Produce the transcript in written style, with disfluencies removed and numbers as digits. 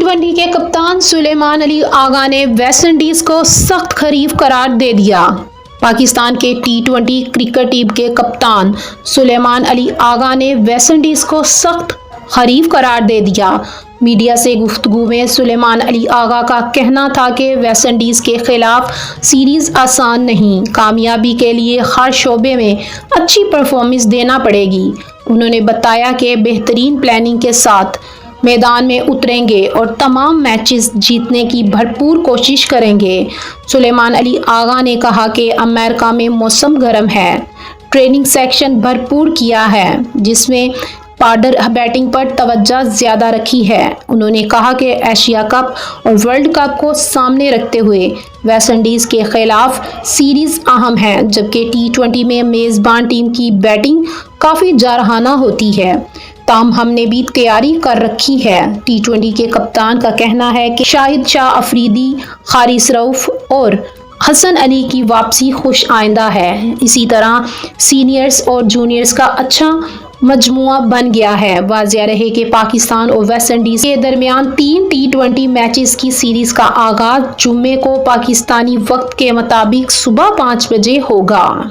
टी20 के कप्तान सुलेमान अली आगा ने वेस्ट इंडीज को सख्त हरीफ करार दे दिया। पाकिस्तान के टी20 क्रिकेट टीम के कप्तान सुलेमान अली आगा ने वेस्ट इंडीज को सख्त हरीफ करार दे दिया। मीडिया से गुफ्तगू में सुलेमान अली आगा का कहना था कि वेस्ट इंडीज के खिलाफ सीरीज आसान नहीं, कामयाबी के लिए हर शोबे में अच्छी परफॉर्मेंस देना पड़ेगी। उन्होंने बताया कि बेहतरीन प्लानिंग के साथ मैदान में उतरेंगे और तमाम मैचेस जीतने की भरपूर कोशिश करेंगे। सुलेमान अली आगा ने कहा कि अमेरिका में मौसम गर्म है, ट्रेनिंग सेक्शन भरपूर किया है जिसमें पार्डर बैटिंग पर तवज्जो ज़्यादा रखी है। उन्होंने कहा कि एशिया कप और वर्ल्ड कप को सामने रखते हुए वेस्ट इंडीज़ के खिलाफ सीरीज़ अहम है, जबकि टी20 में मेज़बान टीम की बैटिंग काफ़ी जारहाना होती है। ताहम हमने भी तैयारी कर रखी है। टी20 के कप्तान का कहना है कि शाहिद शाह अफरीदी, हारिस रऊफ और हसन अली की वापसी खुश आइंदा है। इसी तरह सीनियर्स और जूनियर्स का अच्छा मजमुआ बन गया है। वाज़िया रहे कि पाकिस्तान और वेस्ट इंडीज के दरमियान 3 टी20 मैचेस की सीरीज का आगाज जुम्मे को पाकिस्तानी वक्त के मुताबिक सुबह 5 बजे होगा।